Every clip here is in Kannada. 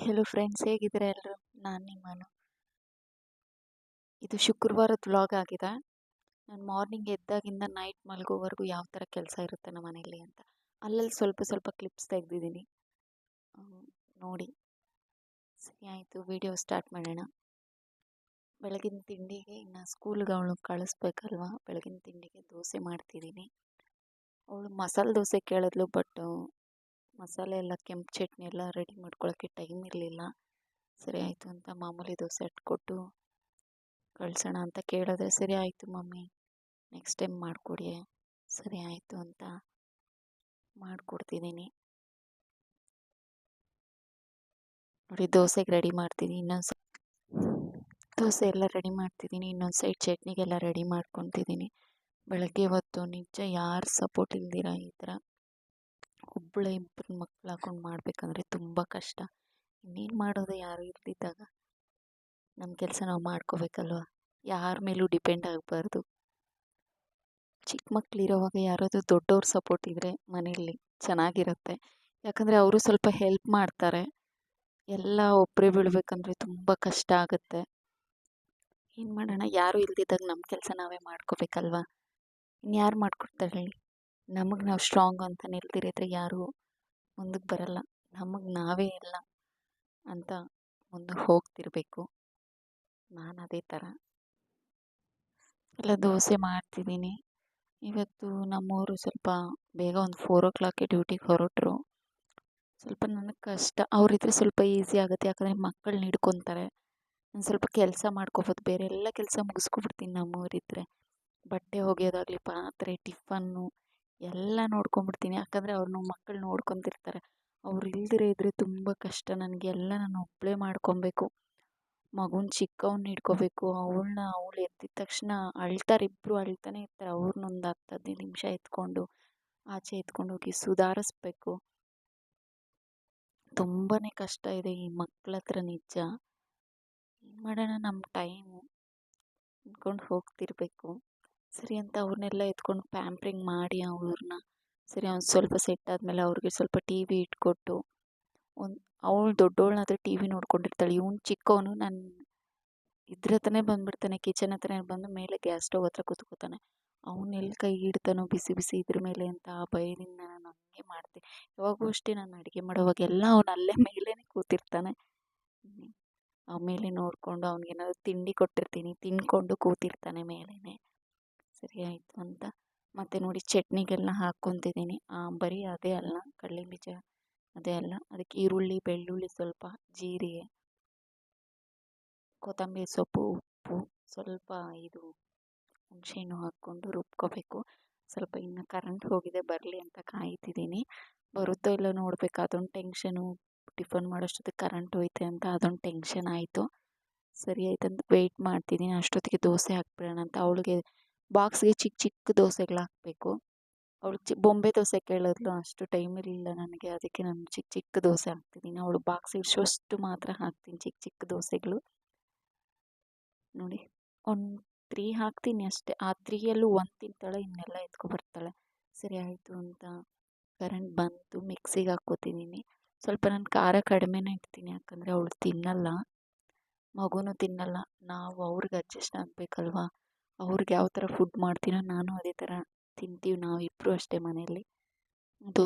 ಹಾಯ್ ಹೆಲೋ ಫ್ರೆಂಡ್ಸ್, ಹೇಗಿದ್ದೀರಾ ಎಲ್ಲರೂ? ನಾನು ನಿಮ್ಮನು. ಇದು ಶುಕ್ರವಾರದ ವ್ಲಾಗ್ ಆಗಿದೆ. ನಾನು ಮಾರ್ನಿಂಗ್ ಎದ್ದಾಗಿಂದ ನೈಟ್ ಮಲಗೋವರೆಗೂ ಯಾವ ಥರ ಕೆಲಸ ಇರುತ್ತೆ ನಮ್ಮ ಮನೇಲಿ ಅಂತ ಅಲ್ಲಲ್ಲಿ ಸ್ವಲ್ಪ ಸ್ವಲ್ಪ ಕ್ಲಿಪ್ಸ್ ತೆಗೆದಿದ್ದೀನಿ. ನೋಡಿ. ಸರಿ ಆಯಿತು, ವಿಡಿಯೋ ಸ್ಟಾರ್ಟ್ ಮಾಡೋಣ. ಬೆಳಗಿನ ತಿಂಡಿಗೆ ಇನ್ನು ಸ್ಕೂಲ್ಗೆ ಅವಳು ಕಳಿಸ್ಬೇಕಲ್ವ. ಬೆಳಗಿನ ತಿಂಡಿಗೆ ದೋಸೆ ಮಾಡ್ತಿದ್ದೀನಿ. ಅವಳು ಮಸಾಲೆ ದೋಸೆ ಕೇಳಿದ್ಲು, ಬಟ್ ಮಸಾಲೆ ಎಲ್ಲ ಕೆಂಪು ಚಟ್ನಿ ಎಲ್ಲ ರೆಡಿ ಮಾಡ್ಕೊಳ್ಳೋಕ್ಕೆ ಟೈಮ್ ಇರಲಿಲ್ಲ. ಸರಿ ಆಯಿತು ಅಂತ ಮಾಮೂಲಿ ದೋಸೆ ಇಟ್ಕೊಟ್ಟು ಕಳ್ಸೋಣ ಅಂತ ಕೇಳಿದ್ರೆ, ಸರಿ ಆಯಿತು ಮಮ್ಮಿ, ನೆಕ್ಸ್ಟ್ ಟೈಮ್ ಮಾಡಿಕೊಡಿ. ಸರಿ ಆಯಿತು ಅಂತ ಮಾಡಿಕೊಡ್ತಿದ್ದೀನಿ. ನೋಡಿ, ದೋಸೆಗೆ ರೆಡಿ ಮಾಡ್ತಿದ್ದೀನಿ. ದೋಸೆ ಎಲ್ಲ ರೆಡಿ ಮಾಡ್ತಿದ್ದೀನಿ. ಇನ್ನೊಂದು ಸೈಡ್ ಚಟ್ನಿಗೆಲ್ಲ ರೆಡಿ ಮಾಡ್ಕೊತಿದ್ದೀನಿ. ಬೆಳಗ್ಗೆ ಹೊತ್ತು ನಿಜ ಯಾರು ಸಪೋರ್ಟ್ ಇಲ್ದಿರ ಈ ಥರ ಒಬ್ಬಳೆ ಇಬ್ಬರು ಮಕ್ಳು ಹಾಕೊಂಡು ಮಾಡಬೇಕಂದ್ರೆ ತುಂಬ ಕಷ್ಟ. ಇನ್ನೇನು ಮಾಡೋದು, ಯಾರು ಇಲ್ದಿದ್ದಾಗ ನಮ್ಮ ಕೆಲಸ ನಾವು ಮಾಡ್ಕೋಬೇಕಲ್ವ. ಯಾರ ಮೇಲೂ ಡಿಪೆಂಡ್ ಆಗಬಾರ್ದು. ಚಿಕ್ಕ ಮಕ್ಕಳಿರೋವಾಗ ಯಾರಾದರೂ ದೊಡ್ಡವ್ರ ಸಪೋರ್ಟ್ ಇದ್ದರೆ ಮನೆಯಲ್ಲಿ ಚೆನ್ನಾಗಿರುತ್ತೆ. ಯಾಕಂದರೆ ಅವರು ಸ್ವಲ್ಪ ಹೆಲ್ಪ್ ಮಾಡ್ತಾರೆ. ಎಲ್ಲ ಒಬ್ಬರೇ ಬೀಳಬೇಕಂದ್ರೆ ತುಂಬ ಕಷ್ಟ ಆಗುತ್ತೆ. ಏನು ಮಾಡೋಣ, ಯಾರೂ ಇಲ್ದಿದ್ದಾಗ ನಮ್ಮ ಕೆಲಸ ನಾವೇ ಮಾಡ್ಕೋಬೇಕಲ್ವ. ಇನ್ಯಾರು ಮಾಡ್ಕೊಡ್ತಾರೆ ಹೇಳಿ? ನಮಗೆ ನಾವು ಸ್ಟ್ರಾಂಗ್ ಅಂತ ನಿಲ್ದಿರಿದ್ರೆ ಯಾರೂ ಮುಂದಕ್ಕೆ ಬರಲ್ಲ. ನಮಗೆ ನಾವೇ ಎಲ್ಲ ಅಂತ ಮುಂದಕ್ಕೆ ಹೋಗ್ತಿರ್ಬೇಕು. ನಾನು ಅದೇ ಥರ ಎಲ್ಲ ದೋಸೆ ಮಾಡ್ತಿದ್ದೀನಿ. ಇವತ್ತು ನಮ್ಮವರು ಸ್ವಲ್ಪ ಬೇಗ ಒಂದು 4 o'clock ಡ್ಯೂಟಿಗೆ ಹೊರಟರು. ಸ್ವಲ್ಪ ನನಗೆ ಕಷ್ಟ. ಅವರಿದ್ರೆ ಸ್ವಲ್ಪ ಈಸಿ ಆಗುತ್ತೆ, ಯಾಕಂದರೆ ಮಕ್ಕಳನ್ನ ಹಿಡ್ಕೊತಾರೆ. ನಾನು ಸ್ವಲ್ಪ ಕೆಲಸ ಮಾಡ್ಕೋಬೋದು, ಬೇರೆ ಎಲ್ಲ ಕೆಲಸ ಮುಗಿಸ್ಕೊಬಿಡ್ತೀನಿ ನಮ್ಮವರಿದ್ದರೆ. ಬಟ್ಟೆ ಒಗೆಯೋದಾಗಲಿ, ಪಾತ್ರೆ, ಟಿಫನ್ನು ಎಲ್ಲ ನೋಡ್ಕೊಂಬಿಡ್ತೀನಿ. ಯಾಕಂದರೆ ಅವ್ರನ್ನ ಮಕ್ಕಳು ನೋಡ್ಕೊತಿರ್ತಾರೆ. ಅವ್ರು ಇಲ್ದಿರ ಇದ್ದರೆ ತುಂಬ ಕಷ್ಟ ನನಗೆ. ಎಲ್ಲ ನಾನು ಒಬ್ಬಳೇ ಮಾಡ್ಕೊಬೇಕು. ಮಗುನ ಚಿಕ್ಕವ್ನ ಹಿಡ್ಕೋಬೇಕು. ಅವಳು ಎದ್ದಿದ ತಕ್ಷಣ ಅಳ್ತಾರೆ, ಇಬ್ಬರು ಅಳ್ತಾನೆ ಇರ್ತಾರೆ. ಅವ್ರನ್ನೊಂದು 10-15 ನಿಮಿಷ ಎತ್ಕೊಂಡು ಆಚೆ ಎತ್ಕೊಂಡು ಹೋಗಿ ಸುಧಾರಿಸ್ಬೇಕು. ತುಂಬಾ ಕಷ್ಟ ಇದೆ ಈ ಮಕ್ಕಳ ಹತ್ರ ನಿಜ. ಏನು ಮಾಡೋಣ, ನಮ್ಮ ಟೈಮು ಅಂದ್ಕೊಂಡು ಹೋಗ್ತಿರ್ಬೇಕು. ಸರಿ ಅಂತ ಅವ್ರನ್ನೆಲ್ಲ ಎತ್ಕೊಂಡು ಪ್ಯಾಂಪ್ರಿಂಗ್ ಮಾಡಿ ಅವ್ರನ್ನ ಸರಿ ಒಂದು ಸ್ವಲ್ಪ ಸೆಟ್ ಆದಮೇಲೆ ಅವ್ರಿಗೆ ಸ್ವಲ್ಪ ಟಿ ವಿ ಇಟ್ಕೊಟ್ಟು, ಅವಳು ದೊಡ್ಡವಳನ್ನಾದರೆ ಟಿ ವಿ ನೋಡ್ಕೊಂಡಿರ್ತಾಳೆ. ಇವನು ಚಿಕ್ಕವನು ನಾನು ಇದ್ರ ಹತ್ರನೇ ಬಂದುಬಿಡ್ತಾನೆ, ಕಿಚನ್ ಹತ್ರನೇ ಬಂದು ಮೇಲೆ ಗ್ಯಾಸ್ ಸ್ಟವ್ ಹತ್ರ ಕೂತ್ಕೋತಾನೆ. ಅವನ್ನೆಲ್ಲಿ ಕೈ ಇಡ್ತಾನೋ ಬಿಸಿ ಬಿಸಿ ಇದ್ರ ಮೇಲೆ ಅಂತ ಆ ಭಯದಿಂದ ನಾನು ಹಂಗೆ ಮಾಡ್ತೀನಿ. ಯಾವಾಗೂ ಅಷ್ಟೇ, ನಾನು ಅಡುಗೆ ಮಾಡೋವಾಗೆಲ್ಲ ಅವನು ಅಲ್ಲೇ ಮೇಲೇ ಕೂತಿರ್ತಾನೆ. ಆಮೇಲೆ ನೋಡಿಕೊಂಡು ಅವ್ನಿಗೇನಾದ್ರು ತಿಂಡಿ ಕೊಟ್ಟಿರ್ತೀನಿ, ತಿಂದ್ಕೊಂಡು ಕೂತಿರ್ತಾನೆ ಮೇಲೇ. ಸರಿ ಆಯಿತು ಅಂತ ಮತ್ತು ನೋಡಿ ಚಟ್ನಿಗೆಲ್ಲ ಹಾಕ್ಕೊತಿದ್ದೀನಿ. ಬರೀ ಅದೇ ಅಲ್ಲ, ಕಡಲೆ ಬೀಜ ಅದೇ ಅಲ್ಲ, ಅದಕ್ಕೆ ಈರುಳ್ಳಿ, ಬೆಳ್ಳುಳ್ಳಿ, ಸ್ವಲ್ಪ ಜೀರಿಗೆ, ಕೊತ್ತಂಬರಿ ಸೊಪ್ಪು, ಉಪ್ಪು, ಸ್ವಲ್ಪ ಇದು ಹುಣಸೆಹಣ್ಣು ಹಾಕ್ಕೊಂಡು ರುಬ್ಕೋಬೇಕು. ಸ್ವಲ್ಪ ಇನ್ನು ಕರೆಂಟ್ ಹೋಗಿದೆ, ಬರಲಿ ಅಂತ ಕಾಯ್ತಿದ್ದೀನಿ. ಬರುತ್ತೋ ಇಲ್ಲ ನೋಡಬೇಕು, ಅದೊಂದು ಟೆನ್ಷನು. ಟಿಫನ್ ಮಾಡೋಷ್ಟೊತ್ತಿಗೆ ಕರೆಂಟ್ ಹೋಯ್ತೆ ಅಂತ ಅದೊಂದು ಟೆನ್ಷನ್ ಆಯಿತು. ಸರಿ ಆಯ್ತಂತ ವೆಯ್ಟ್ ಮಾಡ್ತಿದ್ದೀನಿ. ಅಷ್ಟೊತ್ತಿಗೆ ದೋಸೆ ಹಾಕ್ಬಿಡೋಣ ಅಂತ. ಅವಳಿಗೆ ಬಾಕ್ಸ್ಗೆ ಚಿಕ್ಕ ಚಿಕ್ಕ ದೋಸೆಗಳು ಹಾಕಬೇಕು. ಅವಳು ಬೊಂಬೆ ದೋಸೆ ಕೇಳಿದ್ಲು, ಅಷ್ಟು ಟೈಮ್ ಇರಲಿಲ್ಲ ನನಗೆ. ಅದಕ್ಕೆ ನಾನು ಚಿಕ್ಕ ಚಿಕ್ಕ ದೋಸೆ ಹಾಕ್ತಿದ್ದೀನಿ. ಅವಳು ಬಾಕ್ಸ್ ಇಡಿಸೋಷ್ಟು ಮಾತ್ರ ಹಾಕ್ತೀನಿ ಚಿಕ್ಕ ಚಿಕ್ಕ ದೋಸೆಗಳು. ನೋಡಿ, ಒಂದು 3 ಹಾಕ್ತೀನಿ ಅಷ್ಟೇ. ಆ 3ಯಲ್ಲೂ 1 ತಿಂತಾಳೆ, ಇನ್ನೆಲ್ಲ ಎತ್ಕೊಬರ್ತಾಳೆ. ಸರಿ ಆಯಿತು ಅಂತ ಕರೆಂಟ್ ಬಂತು, ಮಿಕ್ಸಿಗೆ ಹಾಕ್ಕೋತಿದ್ದೀನಿ. ಸ್ವಲ್ಪ ನಾನು ಖಾರ ಕಡಿಮೆನೇ ಇಡ್ತೀನಿ, ಯಾಕಂದರೆ ಅವಳು ತಿನ್ನಲ್ಲ, ಮಗುನೂ ತಿನ್ನಲ್ಲ. ನಾವು ಅವ್ರಿಗೆ ಅಡ್ಜಸ್ಟ್ ಆಗಬೇಕಲ್ವ. ಅವ್ರಿಗೆ ಯಾವ ಥರ ಫುಡ್ ಮಾಡ್ತೀನೋ ನಾನು ಅದೇ ಥರ ತಿಂತೀವಿ ನಾವಿಬ್ಬರು ಅಷ್ಟೇ ಮನೆಯಲ್ಲಿ.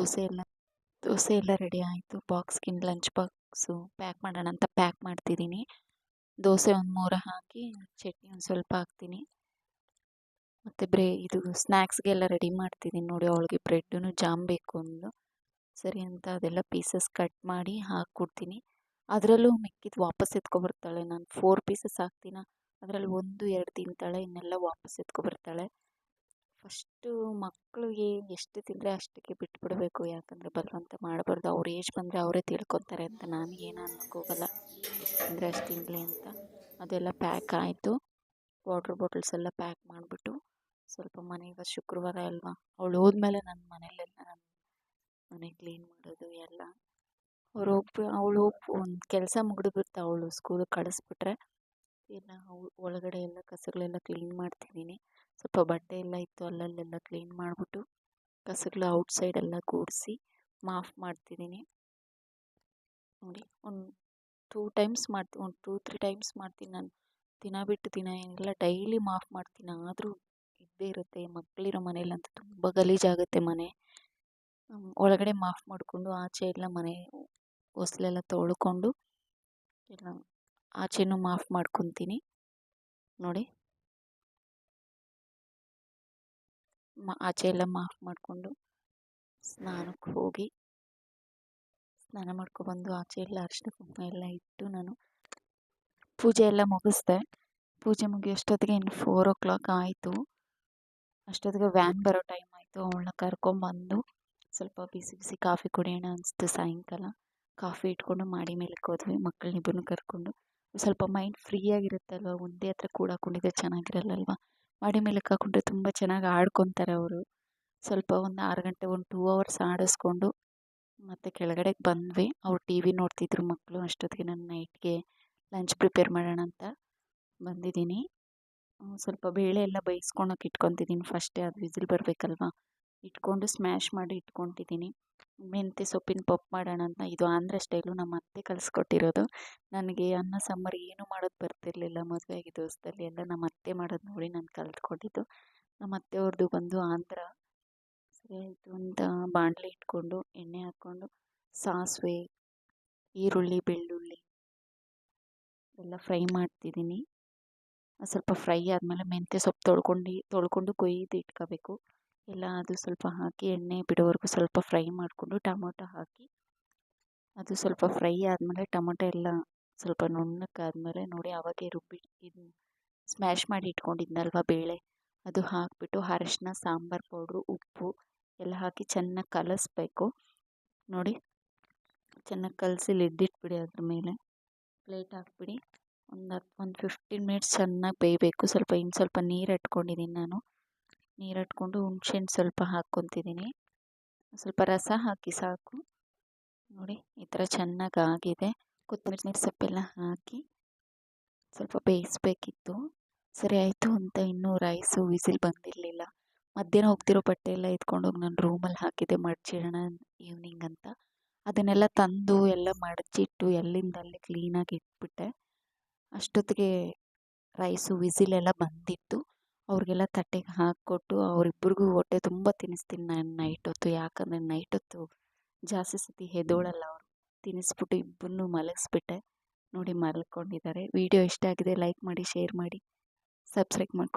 ದೋಸೆ ಎಲ್ಲ ರೆಡಿ ಆಯಿತು. ಬಾಕ್ಸ್ಗಿನ್ ಲಂಚ್ ಬಾಕ್ಸು ಪ್ಯಾಕ್ ಮಾಡೋಣ ಅಂತ ಪ್ಯಾಕ್ ಮಾಡ್ತಿದ್ದೀನಿ. ದೋಸೆ ಒಂದು 3 ಹಾಕಿ ಚಟ್ನಿ ಒಂದು ಸ್ವಲ್ಪ ಹಾಕ್ತೀನಿ. ಮತ್ತು ಇದು ಸ್ನ್ಯಾಕ್ಸ್ಗೆಲ್ಲ ರೆಡಿ ಮಾಡ್ತಿದ್ದೀನಿ. ನೋಡಿ, ಅವಳಿಗೆ ಬ್ರೆಡ್ಡು ಜಾಮ್ ಬೇಕು ಅಂದ್ಲು. ಸರಿ ಅಂತ ಅದೆಲ್ಲ ಪೀಸಸ್ ಕಟ್ ಮಾಡಿ ಹಾಕ್ಕೊಡ್ತೀನಿ. ಅದರಲ್ಲೂ ಮಿಕ್ಕಿದ್ದು ವಾಪಸ್ ಎತ್ಕೊಬರ್ತಾಳೆ. ನಾನು 4 ಪೀಸಸ್ ಹಾಕ್ತೀನ, ಅದರಲ್ಲಿ 1-2 ತಿಂತಾಳೆ, ಇನ್ನೆಲ್ಲ ವಾಪಸ್ ಎತ್ಕೊಬರ್ತಾಳೆ. ಫಸ್ಟು ಮಕ್ಕಳಿಗೆ ಎಷ್ಟು ತಿಂದರೆ ಅಷ್ಟಕ್ಕೆ ಬಿಟ್ಬಿಡಬೇಕು, ಯಾಕಂದರೆ ಬಲವಂತ ಮಾಡಬಾರ್ದು. ಅವ್ರ ಏಜ್ ಬಂದರೆ ಅವರೇ ತಿಳ್ಕೊತಾರೆ ಅಂತ ನಾನು ಏನು ಅನ್ನೋಕ್ಕೋಗಲ್ಲ. ಎಷ್ಟು ತಿಂದರೆ ಅಷ್ಟು ತಿನ್ನಲಿ ಅಂತ. ಅದೆಲ್ಲ ಪ್ಯಾಕ್ ಆಯಿತು. ವಾಟ್ರ್ ಬಾಟಲ್ಸ್ ಎಲ್ಲ ಪ್ಯಾಕ್ ಮಾಡಿಬಿಟ್ಟು ಸ್ವಲ್ಪ ಮನೆ, ಇವತ್ತು ಶುಕ್ರವಾರ ಅಲ್ವಾ, ಅವಳು ಹೋದ್ಮೇಲೆ ನನ್ನ ಮನೆ ಕ್ಲೀನ್ ಮಾಡೋದು ಎಲ್ಲ. ಅವಳು ಒಂದು ಕೆಲಸ ಮುಗಿದ್ಬಿಡ್ತಾ, ಅವಳು ಸ್ಕೂಲಿಗೆ ಕಳಿಸ್ಬಿಟ್ರೆ ಎಲ್ಲ ಒಳಗಡೆ ಎಲ್ಲ ಕಸಗಳೆಲ್ಲ ಕ್ಲೀನ್ ಮಾಡ್ತಿದ್ದೀನಿ. ಸ್ವಲ್ಪ ಬಟ್ಟೆ ಎಲ್ಲ ಇತ್ತು, ಅಲ್ಲಲ್ಲೆಲ್ಲ ಕ್ಲೀನ್ ಮಾಡಿಬಿಟ್ಟು ಕಸಗಳು ಔಟ್ಸೈಡೆಲ್ಲ ಕೂಡಿಸಿ ಮಾಫ್ ಮಾಡ್ತಿದ್ದೀನಿ. ನೋಡಿ, 2 ಟೈಮ್ಸ್ ಮಾಡ್ತೀನಿ, ಒಂದು 2-3 ಟೈಮ್ಸ್ ಮಾಡ್ತೀನಿ ನಾನು. ದಿನ ಬಿಟ್ಟು ದಿನ ಏನಿಲ್ಲ, ಡೈಲಿ ಮಾಫ್ ಮಾಡ್ತೀನಿ. ಆದರೂ ಇದ್ದೇ ಇರುತ್ತೆ. ಮಕ್ಕಳಿರೋ ಮನೇಲಂತೂ ತುಂಬ ಗಲೀಜಾಗುತ್ತೆ ಮನೆ. ಒಳಗಡೆ ಮಾಫ್ ಮಾಡಿಕೊಂಡು ಆಚೆ ಎಲ್ಲ ಮನೆ ಹೊಸ್ಲೆಲ್ಲ ತೊಳ್ಕೊಂಡು ಎಲ್ಲ ಆಚೆನೂ ಮಾಫ್ ಮಾಡ್ಕೊತೀನಿ ನೋಡಿ. ಆಚೆ ಎಲ್ಲ ಮಾಫ್ ಮಾಡಿಕೊಂಡು ಸ್ನಾನಕ್ಕೆ ಹೋಗಿ ಸ್ನಾನ ಮಾಡ್ಕೊಬಂದು ಆಚೆ ಎಲ್ಲ ಅರಿಶಿನ ಕುಂಕುಮ ಎಲ್ಲ ಇಟ್ಟು ನಾನು ಪೂಜೆ ಎಲ್ಲ ಮುಗಿಸ್ದೆ. ಪೂಜೆ ಮುಗಿಯೋಷ್ಟೊತ್ತಿಗೆ ಇನ್ನು 4 o'clock ಆಯಿತು. ಅಷ್ಟೊತ್ತಿಗೆ ವ್ಯಾನ್ ಬರೋ ಟೈಮ್ ಆಯಿತು. ಅವಳನ್ನ ಕರ್ಕೊಂಬಂದು ಸ್ವಲ್ಪ ಬಿಸಿ ಬಿಸಿ ಕಾಫಿ ಕುಡಿಯೋಣ ಅನಿಸ್ತು. ಸಾಯಂಕಾಲ ಕಾಫಿ ಇಟ್ಕೊಂಡು ಮಾಡಿ ಮೇಲಕ್ಕೆ ಹೋದ್ವಿ, ಮಕ್ಕಳನ್ನಿಬ್ಬರನ್ನೂ ಕರ್ಕೊಂಡು. ಸ್ವಲ್ಪ ಮೈಂಡ್ ಫ್ರೀ ಆಗಿರುತ್ತಲ್ವ, ಒಂದೇ ಹತ್ರ ಕೂಡ ಹಾಕೊಂಡಿದ್ರೆ ಚೆನ್ನಾಗಿರಲ್ಲಲ್ವ. ಮಾಡಿ ಮೇಲಕ್ಕೆ ಹಾಕೊಂಡ್ರೆ ತುಂಬ ಚೆನ್ನಾಗಿ ಆಡ್ಕೊತಾರೆ ಅವರು. ಸ್ವಲ್ಪ ಒಂದು 6 ಗಂಟೆ, ಒಂದು 2 hours ಆಡಿಸ್ಕೊಂಡು ಮತ್ತು ಕೆಳಗಡೆಗೆ ಬಂದ್ವಿ. ಅವ್ರು ಟಿ ವಿ ನೋಡ್ತಿದ್ರು ಮಕ್ಕಳು. ಅಷ್ಟೊತ್ತಿಗೆ ನಾನು ನೈಟ್ಗೆ ಲಂಚ್ ಪ್ರಿಪೇರ್ ಮಾಡೋಣ ಅಂತ ಬಂದಿದ್ದೀನಿ. ಸ್ವಲ್ಪ ಬೇಳೆ ಎಲ್ಲ ಬೇಯಿಸ್ಕೊಳಕ್ಕೆ ಇಟ್ಕೊತಿದ್ದೀನಿ. ಫಸ್ಟೇ ಅದು ವಿಸಿಲ್ ಬರಬೇಕಲ್ವ, ಇಟ್ಕೊಂಡು ಸ್ಮ್ಯಾಶ್ ಮಾಡಿ ಇಟ್ಕೊತಿದ್ದೀನಿ. ಮೆಂತ್ಯ ಸೊಪ್ಪಿನ ಪಪ್ಪು ಮಾಡೋಣ ಅಂತ. ಇದು ಆಂಧ್ರ ಸ್ಟೈಲು, ನಮ್ಮ ಅತ್ತೆ ಕಲಿಸ್ಕೊಟ್ಟಿರೋದು. ನನಗೆ ಅನ್ನ ಸಾಂಬಾರು ಏನೂ ಮಾಡೋದು ಬರ್ತಿರ್ಲಿಲ್ಲ. ಮದುವೆ ಆಗಿದ್ದ ಹೊಸದಲ್ಲಿ ಎಲ್ಲ ನಮ್ಮ ಅತ್ತೆ ಮಾಡೋದು ನೋಡಿ ನಾನು ಕಲಿತ್ಕೊಂಡಿದ್ದು. ನಮ್ಮ ಅತ್ತೆಯವ್ರದ್ದು ಬಂದು ಆಂಧ್ರ. ಸರಿ ಆಯಿತು ಅಂತ ಬಾಣಲೆ ಇಟ್ಕೊಂಡು ಎಣ್ಣೆ ಹಾಕ್ಕೊಂಡು ಸಾಸಿವೆ, ಈರುಳ್ಳಿ, ಬೆಳ್ಳುಳ್ಳಿ ಎಲ್ಲ ಫ್ರೈ ಮಾಡ್ತಿದ್ದೀನಿ. ಸ್ವಲ್ಪ ಫ್ರೈ ಆದಮೇಲೆ ಮೆಂತ್ಯ ಸೊಪ್ಪು ತೊಳ್ಕೊಂಡು ಕೊಯ್ದು ಇಟ್ಕೋಬೇಕು ಎಲ್ಲ. ಅದು ಸ್ವಲ್ಪ ಹಾಕಿ ಎಣ್ಣೆ ಬಿಡೋವರೆಗೂ ಸ್ವಲ್ಪ ಫ್ರೈ ಮಾಡಿಕೊಂಡು ಟೊಮೊಟೊ ಹಾಕಿ ಅದು ಸ್ವಲ್ಪ ಫ್ರೈ ಆದಮೇಲೆ ಟೊಮೊಟೊ ಎಲ್ಲ ಸ್ವಲ್ಪ ನುಣ್ಣಕ್ಕಾದ್ಮೇಲೆ ನೋಡಿ ಆವಾಗೇ ಇದು ಸ್ಮ್ಯಾಶ್ ಮಾಡಿ ಇಟ್ಕೊಂಡಿದ್ನಲ್ವ ಬೇಳೆ, ಅದು ಹಾಕಿಬಿಟ್ಟು ಅರಿಶಿನ, ಸಾಂಬಾರು ಪೌಡ್ರು, ಉಪ್ಪು ಎಲ್ಲ ಹಾಕಿ ಚೆನ್ನಾಗಿ ಕಲಿಸ್ಬೇಕು ನೋಡಿ. ಚೆನ್ನಾಗಿ ಕಲಸಿ ಲಿಡ್ ಇಟ್ಬಿಡಿ. ಅದ್ರ ಮೇಲೆ ಪ್ಲೇಟ್ ಹಾಕ್ಬಿಡಿ. ಒಂದು 15 ಮಿನಿಟ್ಸ್ ಚೆನ್ನಾಗಿ ಬೇಯಬೇಕು. ಇನ್ನು ಸ್ವಲ್ಪ ನೀರು ಇಟ್ಕೊಂಡಿದ್ದೀನಿ ನಾನು. ನೀರು ಇಟ್ಕೊಂಡು ಹುಣ್ಸೆಹಣ್ಣು ಸ್ವಲ್ಪ ಹಾಕ್ಕೊತಿದ್ದೀನಿ. ಸ್ವಲ್ಪ ರಸ ಹಾಕಿ ಸಾಕು ನೋಡಿ. ಈ ಥರ ಚೆನ್ನಾಗಿ ಆಗಿದೆ. ಕೊತ್ತಂಬರಿ ಸೊಪ್ಪೆಲ್ಲ ಹಾಕಿ ಸ್ವಲ್ಪ ಬೇಯಿಸ್ಬೇಕಿತ್ತು. ಸರಿ ಆಯಿತು ಅಂತ ಇನ್ನೂ ರೈಸು ವಿಸಿಲ್ ಬಂದಿರಲಿಲ್ಲ. ಮಧ್ಯಾಹ್ನ ಹೋಗ್ತಿರೋ ಬಟ್ಟೆ ಎಲ್ಲ ಎತ್ಕೊಂಡೋಗಿ ನಾನು ರೂಮಲ್ಲಿ ಹಾಕಿದ್ದೆ ಮಡಚಿಡೋಣ ಈವ್ನಿಂಗ್ ಅಂತ. ಅದನ್ನೆಲ್ಲ ತಂದು ಎಲ್ಲ ಮಡಚಿಟ್ಟು ಅಲ್ಲೇ ಕ್ಲೀನಾಗಿ ಇಟ್ಬಿಟ್ಟೆ. ಅಷ್ಟೊತ್ತಿಗೆ ರೈಸು ವಿಸಿಲೆಲ್ಲ ಬಂದಿತ್ತು. ಅವ್ರಿಗೆಲ್ಲ ತಟ್ಟೆಗೆ ಹಾಕ್ಕೊಟ್ಟು ಅವರಿಬ್ಬರಿಗೂ ಹೊಟ್ಟೆ ತುಂಬ ತಿನ್ನಿಸ್ತೀನಿ ನಾನು ನೈಟ್ ಹೊತ್ತು. ಯಾಕಂದರೆ ನೈಟ್ ಹೊತ್ತು ಜಾಸ್ತಿ ಸತಿ ಎದ್ದೋಳಲ್ಲ ಅವರು. ತಿನ್ನಿಸ್ಬಿಟ್ಟು ಇಬ್ಬರನ್ನೂ ಮಲಗಿಸ್ಬಿಟ್ಟೆ ನೋಡಿ. ಮಲ್ಕೊಂಡಿದ್ದಾರೆ. ವಿಡಿಯೋ ಇಷ್ಟ ಆಗಿದೆ ಲೈಕ್ ಮಾಡಿ, ಶೇರ್ ಮಾಡಿ, ಸಬ್ಸ್ಕ್ರೈಬ್ ಮಾಡ್ಕೊಳ್ಳಿ.